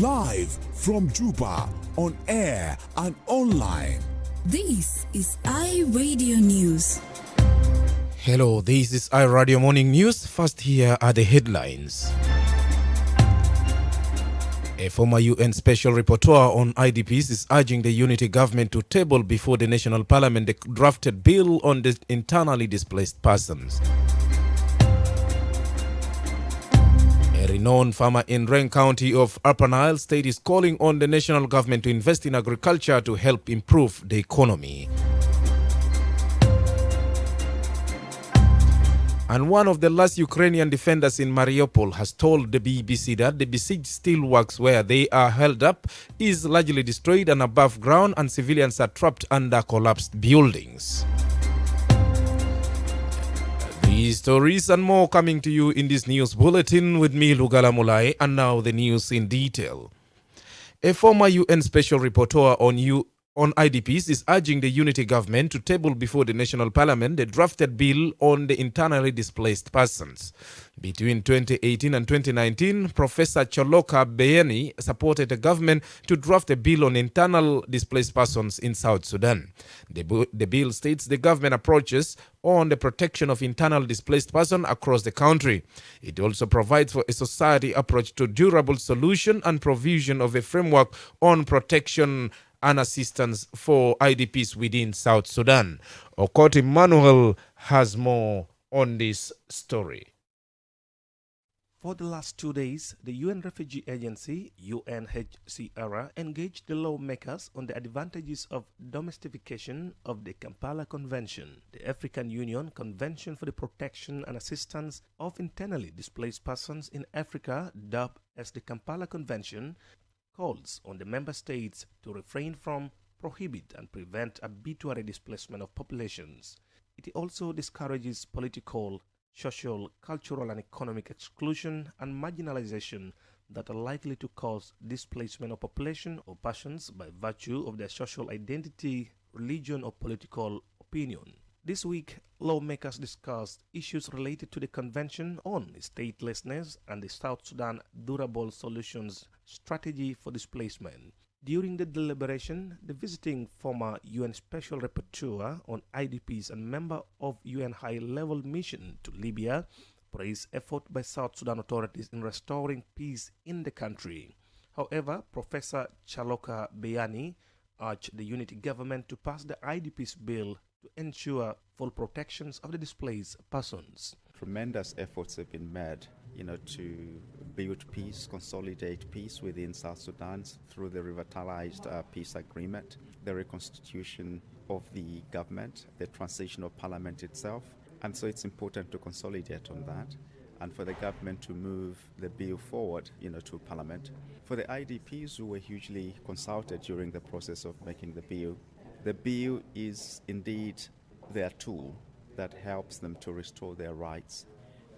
Live from Juba, on air and online. This is iRadio News. Hello, this is iRadio Morning News. First, here are the headlines. A former UN Special Rapporteur on IDPs is urging the unity government to table before the National Parliament the drafted bill on the internally displaced persons. A renowned farmer in Reng County of Upper Nile State is calling on the national government to invest in agriculture to help improve the economy. And one of the last Ukrainian defenders in Mariupol has told the BBC that the besieged steelworks where they are held up is largely destroyed and above ground, and civilians are trapped under collapsed buildings. These stories and more coming to you in this news bulletin with me, Lugala Mulai, and now the news in detail. A former UN Special Rapporteur on IDPs is urging the unity government to table before the National Parliament the drafted bill on the internally displaced persons. Between 2018 and 2019, Professor Chaloka Beyani supported the government to draft a bill on internal displaced persons in South Sudan. The bill states the government approaches on the protection of internal displaced persons across the country. It also provides for a society approach to durable solution and provision of a framework on protection and assistance for IDPs within South Sudan. Okot Emmanuel has more on this story. For the last 2 days, the UN Refugee Agency, UNHCR, engaged the lawmakers on the advantages of domestication of the Kampala Convention. The African Union Convention for the Protection and Assistance of Internally Displaced Persons in Africa, dubbed as the Kampala Convention, calls on the member states to refrain from, prohibit, and prevent arbitrary displacement of populations. It also discourages political, social, cultural, and economic exclusion and marginalization that are likely to cause displacement of population or persons by virtue of their social identity, religion, or political opinion. This week, lawmakers discussed issues related to the Convention on Statelessness and the South Sudan Durable Solutions Strategy for Displacement. During the deliberation, the visiting former UN Special Rapporteur on IDPs and member of UN High-Level Mission to Libya praised effort by South Sudan authorities in restoring peace in the country. However, Professor Chaloka Beyani urged the unity government to pass the IDPs bill to ensure full protections of the displaced persons. Tremendous efforts have been made, to build peace, consolidate peace within South Sudan through the revitalized peace agreement, the reconstitution of the government, the transition of parliament itself. And so it's important to consolidate on that and for the government to move the bill forward, to parliament. For the IDPs who were hugely consulted during the process of making the bill is indeed their tool that helps them to restore their rights,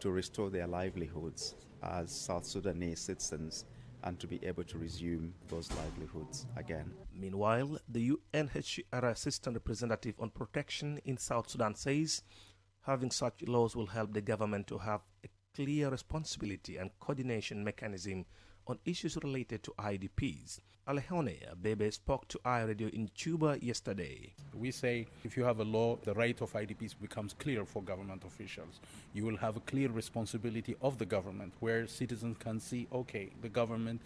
to restore their livelihoods as South Sudanese citizens, and to be able to resume those livelihoods again. Meanwhile, the UNHCR Assistant Representative on Protection in South Sudan says having such laws will help the government to have a clear responsibility and coordination mechanism on issues related to IDPs. Alejone Abebe spoke to iRadio in Juba yesterday. We say if you have a law, the right of IDPs becomes clear for government officials. You will have a clear responsibility of the government where citizens can see, okay, the government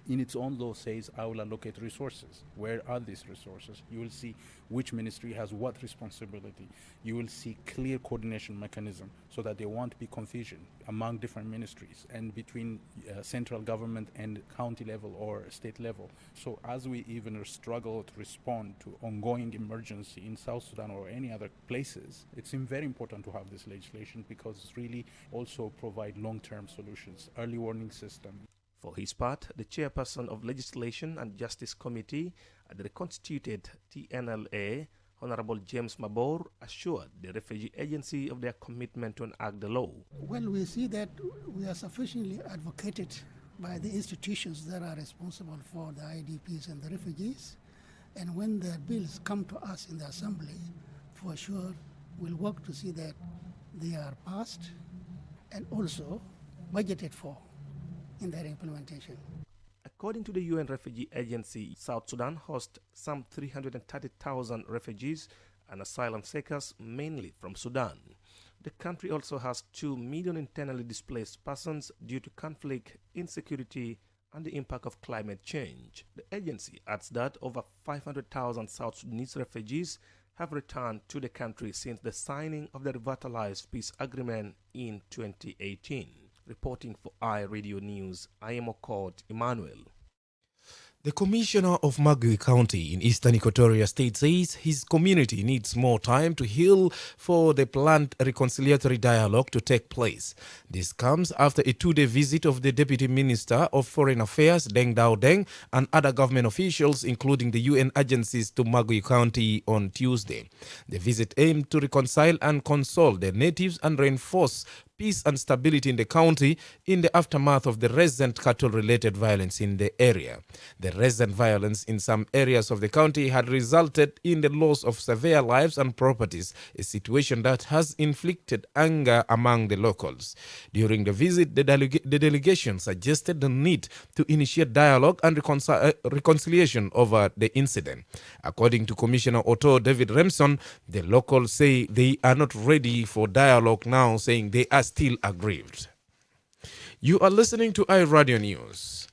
in its own law says, I will allocate resources. Where are these resources? You will see which ministry has what responsibility. You will see clear coordination mechanism so that there won't be confusion among different ministries and between central government and county level or state level. So as we even struggle to respond to ongoing emergency in South Sudan or any other places, it's very important to have this legislation because it's really also provide long-term solutions, early warning system. For his part, the chairperson of Legislation and Justice Committee at the reconstituted TNLA, Honorable James Mabor, assured the Refugee Agency of their commitment to enact the law. Well, we see that we are sufficiently advocated by the institutions that are responsible for the IDPs and the refugees. And when the bills come to us in the Assembly, for sure, we'll work to see that they are passed and also budgeted for in their implementation. A According to the UN Refugee Agency, South Sudan hosts some 330,000 refugees and asylum seekers, mainly from Sudan. The country also has 2 million internally displaced persons due to conflict, insecurity, and the impact of climate change. The agency adds that over 500,000 South Sudanese refugees have returned to the country since the signing of the revitalized peace agreement in 2018. Reporting for iRadio News, I am Okot Emmanuel. The commissioner of Magui County in eastern Equatoria State says his community needs more time to heal for the planned reconciliatory dialogue to take place. This comes after a 2-day visit of the Deputy Minister of Foreign Affairs, Deng Dao Deng, and other government officials, including the UN agencies, to Magui County on Tuesday. The visit aimed to reconcile and console the natives and reinforce peace and stability in the county in the aftermath of the recent cattle-related violence in the area. The recent violence in some areas of the county had resulted in the loss of severe lives and properties, a situation that has inflicted anger among the locals. During the visit, the delegation suggested the need to initiate dialogue and reconciliation over the incident. According to Commissioner Otto David Remson, the locals say they are not ready for dialogue now, saying they are still aggrieved. You are listening to iRadio News.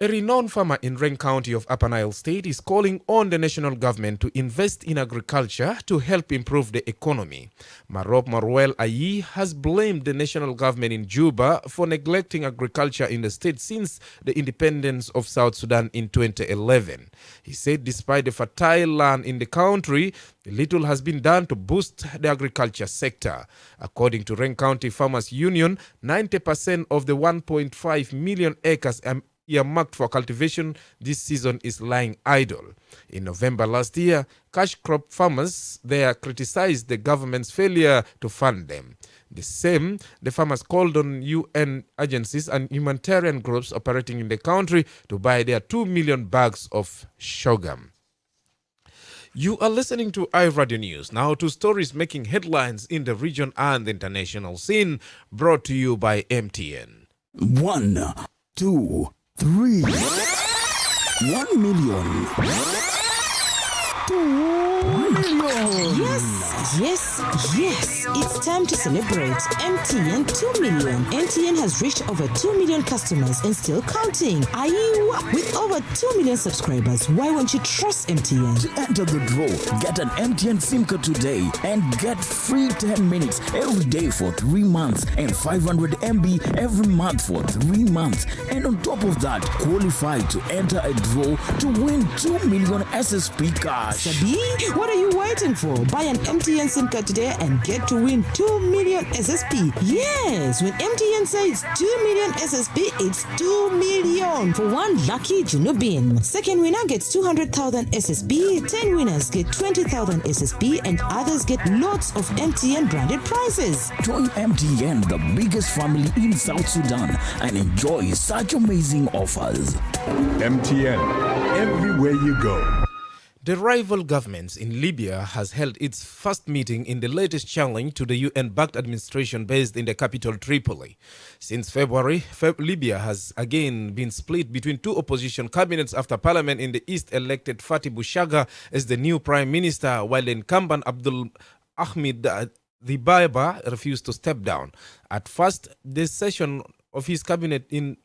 A renowned farmer in Reng County of Upper Nile State is calling on the national government to invest in agriculture to help improve the economy. Marop Maruel Ayi has blamed the national government in Juba for neglecting agriculture in the state since the independence of South Sudan in 2011. He said despite the fertile land in the country, little has been done to boost the agriculture sector. According to Reng County Farmers Union, 90% of the 1.5 million acres earmarked for cultivation this season is lying idle. In November last year, cash crop farmers there criticized the government's failure to fund them. The farmers called on UN agencies and humanitarian groups operating in the country to buy their 2 million bags of sorghum. You are listening to iRadio News. Now to stories making headlines in the region and the international scene, brought to you by MTN. 1, 2, 3. 1 million. 2 million. Yes. It's time to celebrate. MTN 2 million. MTN has reached over 2 million customers and still counting. Are you? With over 2 million subscribers, why won't you trust MTN? To enter the draw, get an MTN SIM card today and get free 10 minutes every day for 3 months and 500 MB every month for 3 months. And on top of that, qualify to enter a draw to win 2 million SSP cash. Sabi, what are you waiting for? Buy an MTN SIM card today and get to win 2 million SSP. Yes, when MTN says 2 million SSP, it's 2 million for one lucky Junubin. Second winner gets 200,000 SSP, 10 winners get 20,000 SSP, and others get lots of MTN branded prizes. Join MTN, the biggest family in South Sudan, and enjoy such amazing offers. MTN, everywhere you go. The rival governments in Libya has held its first meeting in the latest challenge to the UN-backed administration based in the capital Tripoli. Since February, Libya has again been split between two opposition cabinets after parliament in the east elected Fatih Bushaga as the new prime minister, while the incumbent Abdul Ahmed Dibaiba refused to step down. At the first session of his cabinet in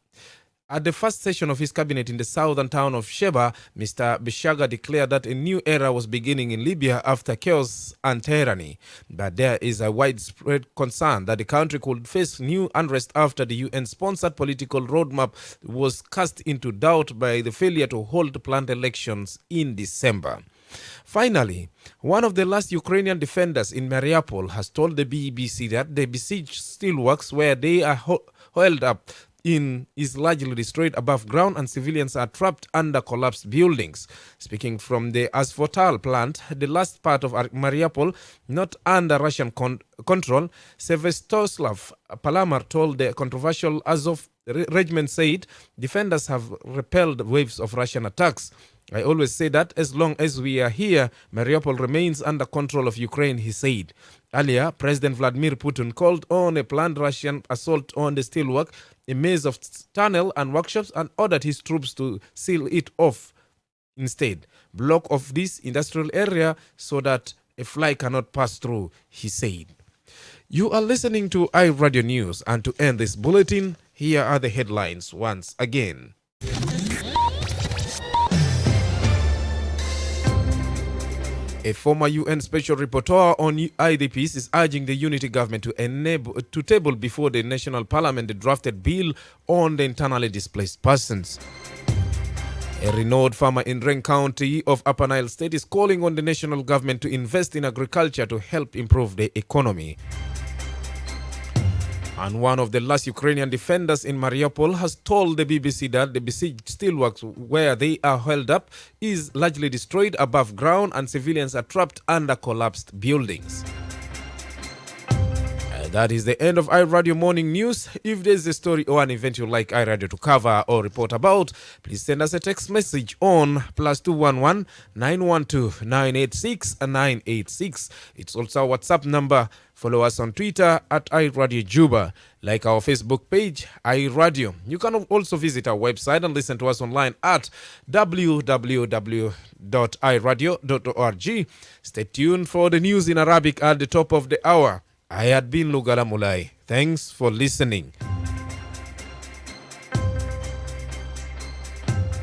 the southern town of Sheba, Mr. Bishaga declared that a new era was beginning in Libya after chaos and tyranny. But there is a widespread concern that the country could face new unrest after the UN-sponsored political roadmap was cast into doubt by the failure to hold planned elections in December. Finally, one of the last Ukrainian defenders in Mariupol has told the BBC that the besieged steelworks where they are held up is largely destroyed above ground and civilians are trapped under collapsed buildings. Speaking from the Azovstal plant, the last part of Mariupol not under Russian control, Sevestoslav Palamar told the controversial Azov regiment said defenders have repelled waves of Russian attacks. I always say that as long as we are here, Mariupol remains under control of Ukraine, he said. Earlier, President Vladimir Putin called on a planned Russian assault on the steelwork, a maze of tunnel and workshops, and ordered his troops to seal it off. Instead, block off this industrial area so that a fly cannot pass through, he said. You are listening to iRadio News, and to end this bulletin, here are the headlines once again. A former UN Special Rapporteur on IDPs is urging the unity government to table before the National Parliament the drafted bill on the internally displaced persons. A renowned farmer in Reng County of Upper Nile State is calling on the national government to invest in agriculture to help improve the economy. And one of the last Ukrainian defenders in Mariupol has told the BBC that the besieged steelworks where they are held up is largely destroyed above ground and civilians are trapped under collapsed buildings. That is the end of iRadio Morning News. If there's a story or an event you'd like iRadio to cover or report about, please send us a text message on +211 912 986 986. It's also our WhatsApp number. Follow us on Twitter at iRadio Juba. Like our Facebook page, iRadio. You can also visit our website and listen to us online at www.iradio.org. Stay tuned for the news in Arabic at the top of the hour. I had been Lugala Mulai. Thanks for listening.